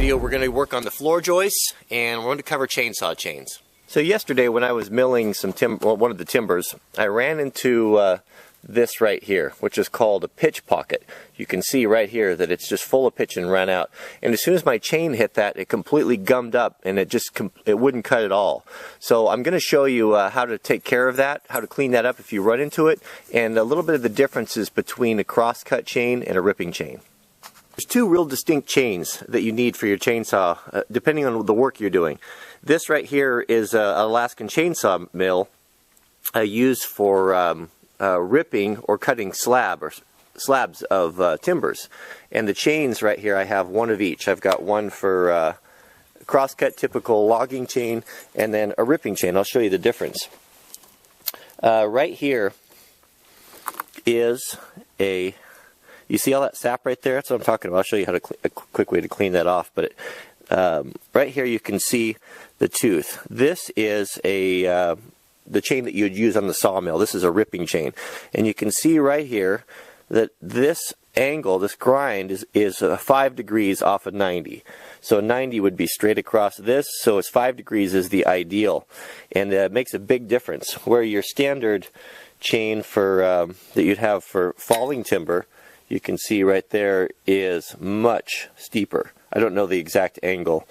video we're going to work on the floor joists, and we're going to cover chainsaw chains. So yesterday when I was milling some one of the timbers, I ran into this right here, which is called a pitch pocket. You can see right here that it's just full of pitch and ran out. And as soon as my chain hit that, it completely gummed up and it wouldn't cut at all. So I'm going to show you how to take care of that, how to clean that up if you run into it, and a little bit of the differences between a crosscut chain and a ripping chain. There's two real distinct chains that you need for your chainsaw, depending on the work you're doing. This right here is an Alaskan chainsaw mill used for ripping or cutting slabs of timbers. And the chains right here, I have one of each. I've got one for crosscut, typical logging chain, and then a ripping chain. I'll show you the difference. Right here is you see all that sap right there? That's what I'm talking about. I'll show you how a quick way to clean that off. But right here you can see the tooth. This is the chain that you'd use on the sawmill. This is a ripping chain. And you can see right here that this angle, this grind, is 5 degrees off of 90. So 90 would be straight across this, so it's 5 degrees is the ideal. And it makes a big difference. Where your standard chain for that you'd have for falling timber, you can see right there is much steeper. I don't know the exact angle,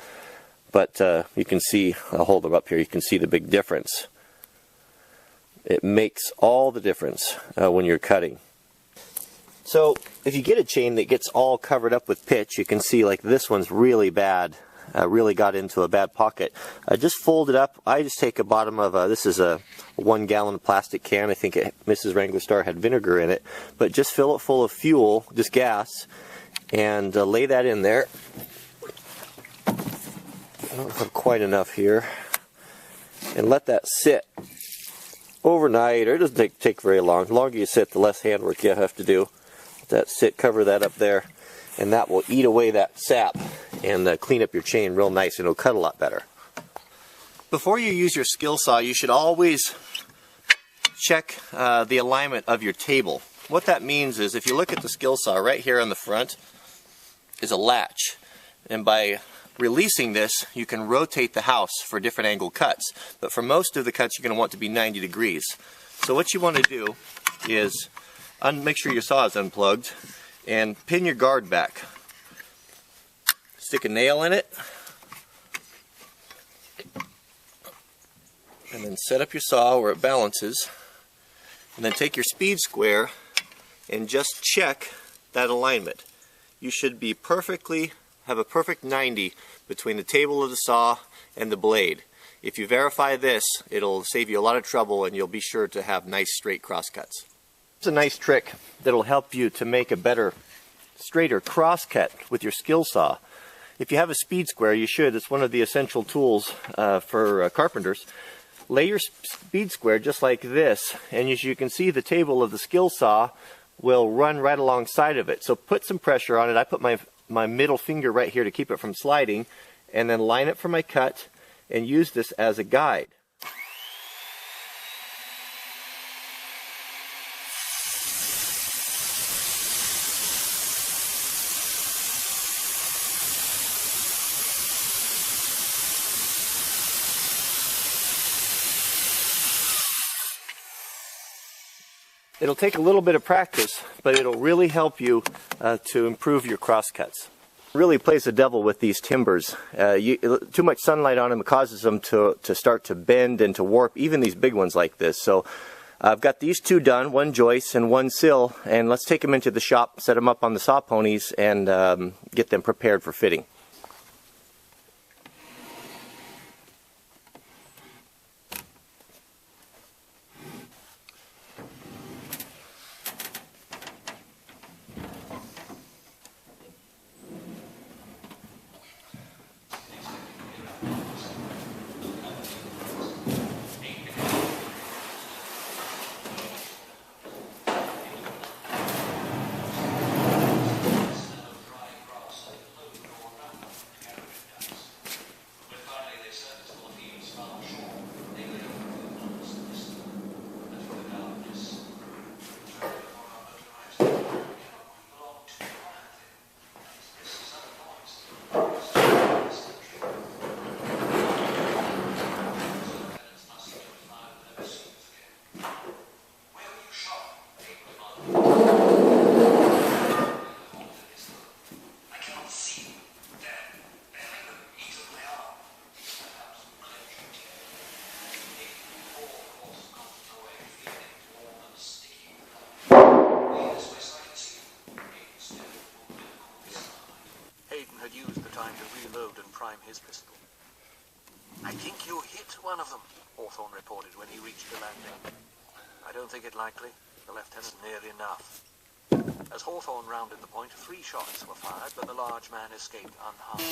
but you can see, I'll hold them up here, you can see the big difference. It makes all the difference when you're cutting. So if you get a chain that gets all covered up with pitch, you can see like this one's really bad, really got into a bad pocket. Just fold it up. I just take a bottom of this is a 1 gallon plastic can. I think Mrs. Wranglerstar had vinegar in it, but just fill it full of fuel, just gas, and lay that in there. I don't have quite enough here, and let that sit overnight, or it doesn't take very long. The longer you sit, the less handwork you have to do. Let that sit, cover that up there, and that will eat away that sap and clean up your chain real nice, and it'll cut a lot better. Before you use your skill saw, you should always check the alignment of your table. What that means is if you look at the skill saw, right here on the front is a latch, and by releasing this, you can rotate the house for different angle cuts. But for most of the cuts, you're going to want to be 90 degrees. So what you want to do is make sure your saw is unplugged and pin your guard back. Stick a nail in it, and then set up your saw where it balances, and then take your speed square and just check that alignment. You should be have a perfect 90 between the table of the saw and the blade. If you verify this, it'll save you a lot of trouble, and you'll be sure to have nice straight crosscuts. It's a nice trick that'll help you to make a better, straighter crosscut with your skill saw. If you have a speed square, you should. It's one of the essential tools for carpenters. Lay your speed square just like this, and as you can see, the table of the skill saw will run right alongside of it. So put some pressure on it. I put my middle finger right here to keep it from sliding, and then line it for my cut and use this as a guide. It'll take a little bit of practice, but it'll really help you to improve your crosscuts. It really plays the devil with these timbers. Too much sunlight on them causes them to start to bend and to warp, even these big ones like this. So I've got these two done, one joist and one sill, and let's take them into the shop, set them up on the saw ponies, and get them prepared for fitting. prime his pistol. "I think you hit one of them," Hawthorne reported when he reached the landing. "I don't think it likely. The lieutenant near enough." As Hawthorne rounded the point, 3 shots were fired, but the large man escaped unharmed.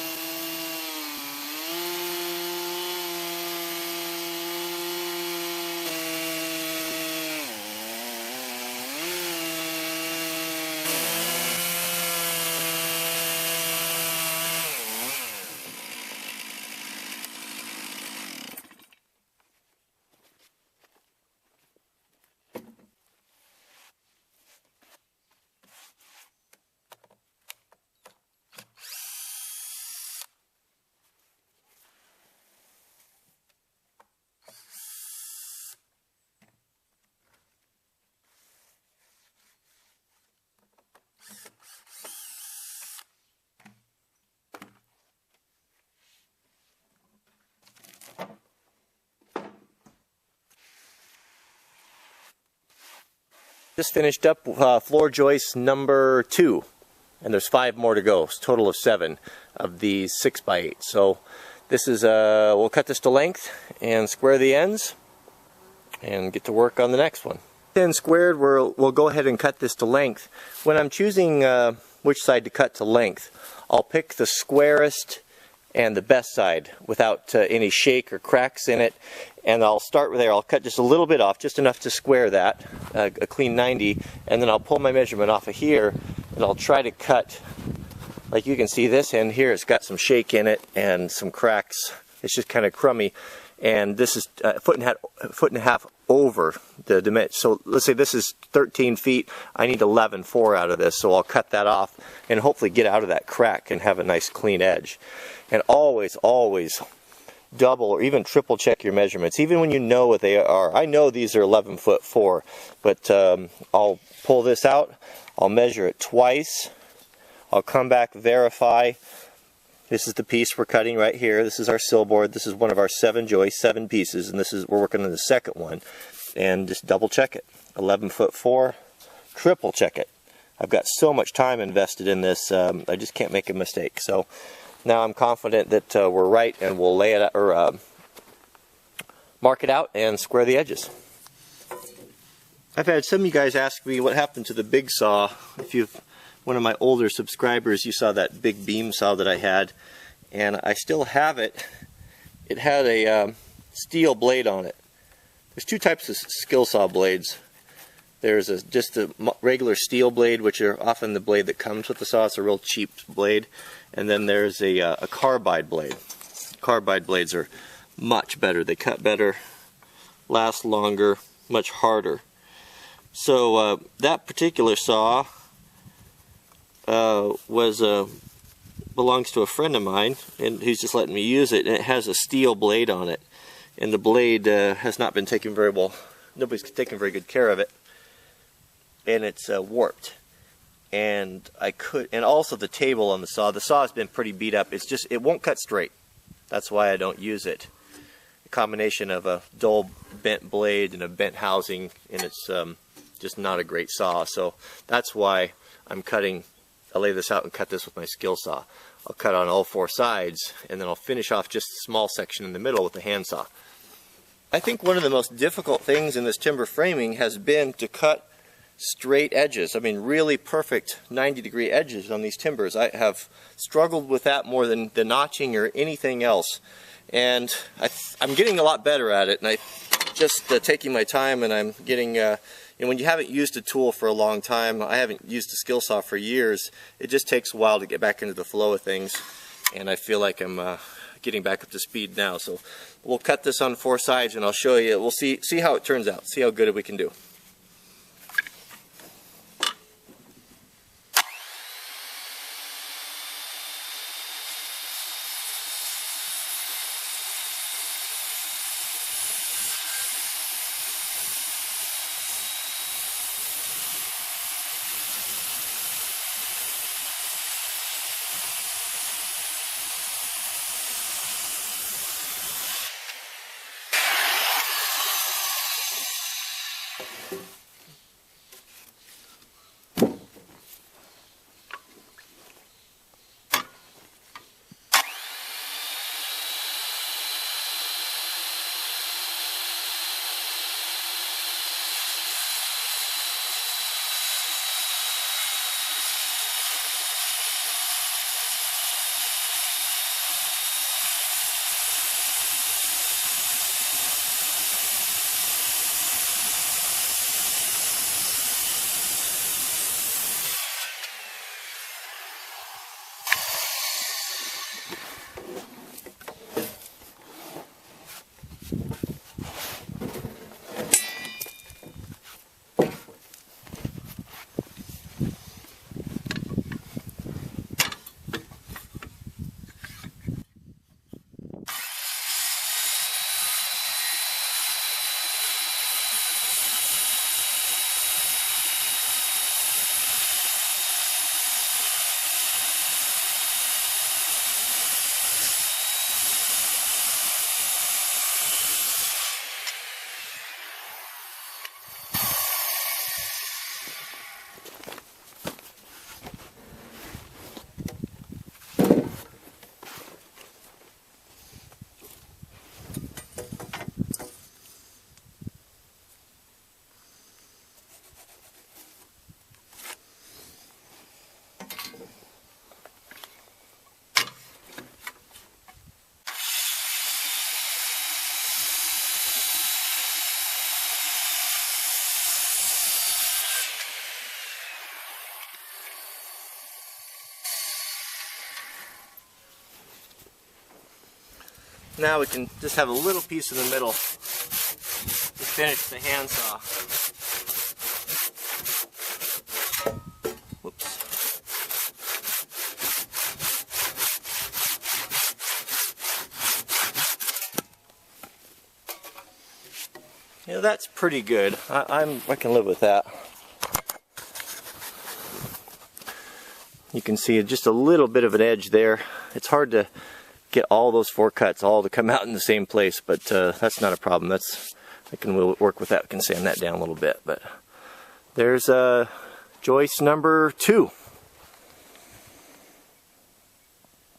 Just finished up floor joist number 2, and there's 5 more to go. It's a total of 7 of these 6x8. So this is we'll cut this to length and square the ends and get to work on the next one. Then squared, we'll go ahead and cut this to length. When I'm choosing which side to cut to length, I'll pick the squarest and the best side without any shake or cracks in it, and I'll start there. I'll cut just a little bit off, just enough to square that, a clean 90, and then I'll pull my measurement off of here and I'll try to cut, like you can see this end here, it's got some shake in it and some cracks. It's just kind of crummy, and this is a foot and a half over the dimension. So let's say this is 13 feet. I need 11.4 out of this, so I'll cut that off and hopefully get out of that crack and have a nice clean edge. And always double or even triple check your measurements, even when you know what they are. I know these are 11'4", but I'll pull this out, I'll measure it twice, I'll come back, verify. This is the piece we're cutting right here. This is our sill board. This is one of our 7 joists, 7 pieces, and we're working on the second one. And just double check it. 11'4", triple check it. I've got so much time invested in this, I just can't make a mistake. So now I'm confident that we're right, and we'll lay it out, or mark it out and square the edges. I've had some of you guys ask me what happened to the big saw. If you've one of my older subscribers, you saw that big beam saw that I had, and I still have it. It had a steel blade on it. There's 2 types of skill saw blades. There's just a regular steel blade, which are often the blade that comes with the saw. It's a real cheap blade. And then there's a carbide blade. Carbide blades are much better. They cut better, last longer, much harder. So that particular saw belongs to a friend of mine, and he's just letting me use it. And it has a steel blade on it, and the blade has not been taken very well. Nobody's taken very good care of it, and it's warped. And and also the table on the saw. The saw has been pretty beat up. It won't cut straight. That's why I don't use it. A combination of a dull bent blade and a bent housing, and it's just not a great saw. So that's why I lay this out and cut this with my skill saw. I'll cut on all 4 sides, and then I'll finish off just a small section in the middle with the hand saw. I think one of the most difficult things in this timber framing has been to cut straight edges. I mean, really perfect 90-degree edges on these timbers. I have struggled with that more than the notching or anything else. And I'm getting a lot better at it, and I just taking my time, and I'm getting and when you haven't used a tool for a long time, I haven't used a skill saw for years, it just takes a while to get back into the flow of things, and I feel like I'm getting back up to speed now. So we'll cut this on 4 sides, and I'll show you. We'll see how it turns out, see how good we can do. Now we can just have a little piece in the middle to finish the handsaw. Whoops. You know, that's pretty good. I can live with that. You can see just a little bit of an edge there. It's hard to get all those 4 cuts all to come out in the same place, but that's not a problem. I can work with that. I can sand that down a little bit. But there's joist number 2.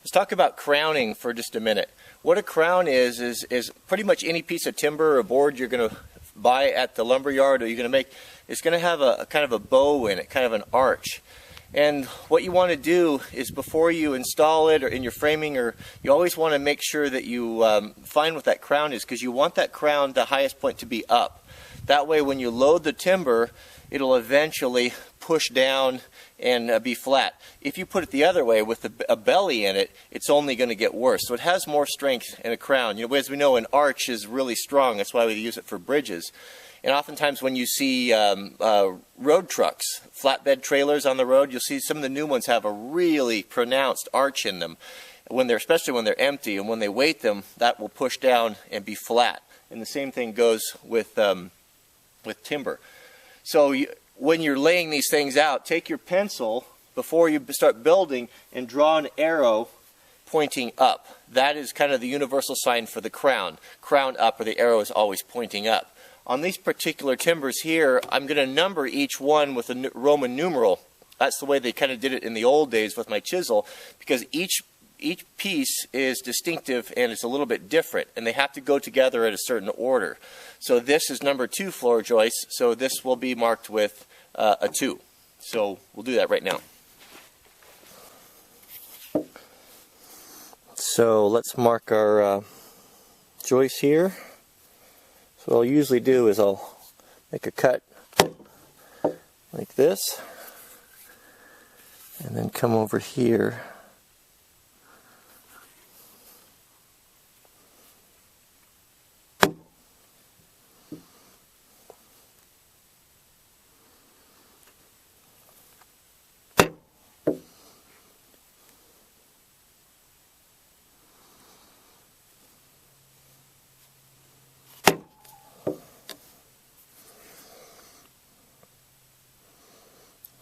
Let's talk about crowning for just a minute. What a crown is pretty much any piece of timber or board you're going to buy at the lumber yard, or you're going to make. It's going to have a kind of a bow in it, kind of an arch. And what you want to do is, before you install it or in your framing, or you always want to make sure that you find what that crown is, because you want that crown, the highest point, to be up. That way when you load the timber, it'll eventually push down and be flat. If you put it the other way with a belly in it, it's only going to get worse. So it has more strength in a crown. You know, as we know, an arch is really strong. That's why we use it for bridges. And oftentimes when you see road trucks, flatbed trailers on the road, you'll see some of the new ones have a really pronounced arch in them, especially when they're empty. And when they weight them, that will push down and be flat. And the same thing goes with timber. So when you're laying these things out, take your pencil before you start building and draw an arrow pointing up. That is kind of the universal sign for the crown. Crown up, or the arrow is always pointing up. On these particular timbers here, I'm going to number each one with a Roman numeral. That's the way they kind of did it in the old days with my chisel, because each piece is distinctive and it's a little bit different, and they have to go together at a certain order. So this is number 2 floor joist, so this will be marked with a 2. So we'll do that right now. So let's mark our joist here. So what I'll usually do is I'll make a cut like this, and then come over here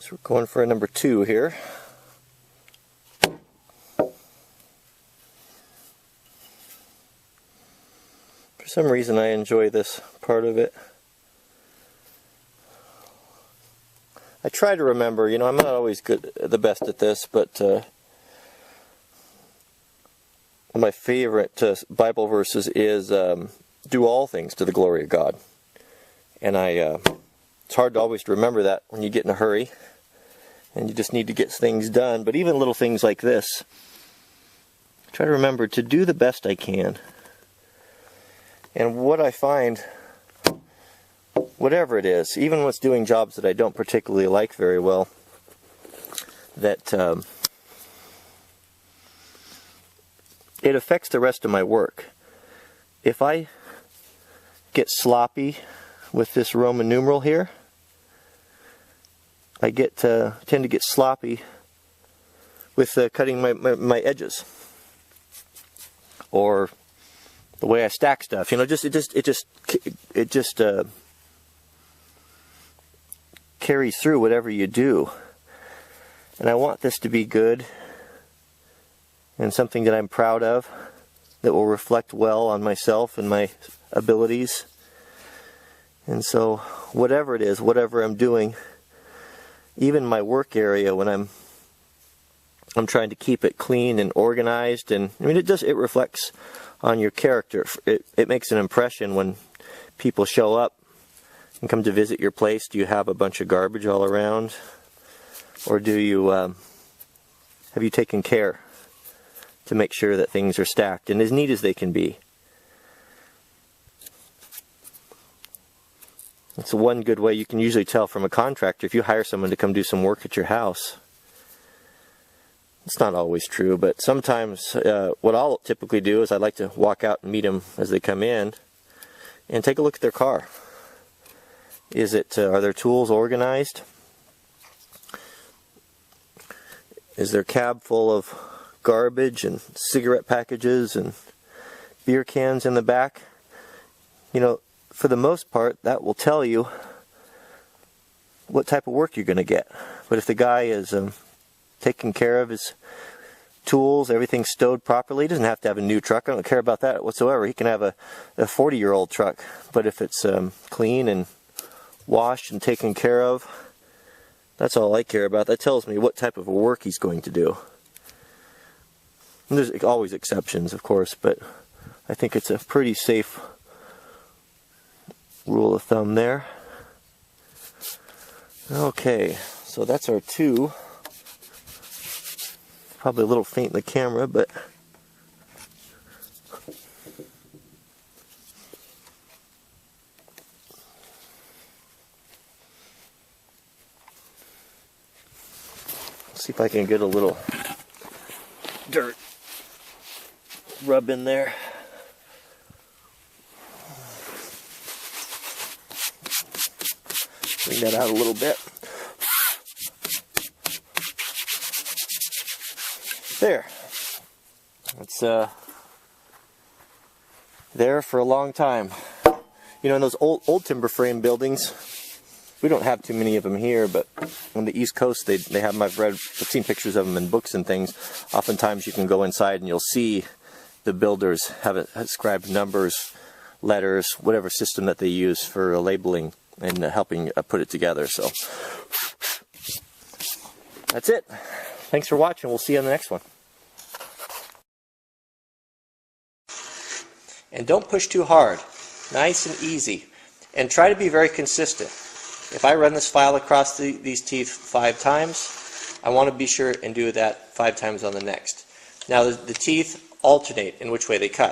So we're going for a number 2 here. For some reason I enjoy this part of it. I try to remember, you know, I'm not always the best at this, but one of my favorite Bible verses is do all things to the glory of God. And it's hard to always remember that when you get in a hurry and you just need to get things done. But even little things like this, I try to remember to do the best I can. And what I find, whatever it is, even when it's doing jobs that I don't particularly like very well, that it affects the rest of my work. If I get sloppy with this Roman numeral here, I tend to get sloppy with cutting my edges, or the way I stack stuff. You know, it just carries through whatever you do. And I want this to be good and something that I'm proud of, that will reflect well on myself and my abilities. And so whatever it is, whatever I'm doing, even my work area, when I'm trying to keep it clean and organized, and I mean it reflects on your character. It makes an impression when people show up and come to visit your place. Do you have a bunch of garbage all around, or do you have you taken care to make sure that things are stacked and as neat as they can be? It's one good way you can usually tell from a contractor. If you hire someone to come do some work at your house, It's not always true, but sometimes what I'll typically do is I like to walk out and meet them as they come in and take a look at their car. Are their tools organized? Is their cab full of garbage and cigarette packages and beer cans in the back? You know, for the most part, that will tell you what type of work you're going to get. But if the guy is taking care of his tools, everything's stowed properly, he doesn't have to have a new truck. I don't care about that whatsoever. He can have a 40-year-old truck. But if it's clean and washed and taken care of, that's all I care about. That tells me what type of work he's going to do. And there's always exceptions, of course, but I think it's a pretty safe rule of thumb there. Okay, so that's our two. Probably a little faint in the camera, but see if I can get a little dirt rub in there. Bring that out a little bit. There. It's there for a long time. You know, in those old timber frame buildings, we don't have too many of them here, but on the East Coast they have them. I've seen pictures of them in books and things. Oftentimes you can go inside and you'll see the builders have ascribed numbers, letters, whatever system that they use for labeling and helping put it together. So that's it. Thanks for watching. We'll see you on the next one. And don't push too hard. Nice and easy. And try to be very consistent. If I run this file across these teeth 5 times, I want to be sure and do that 5 times on the next. Now the teeth alternate in which way they cut.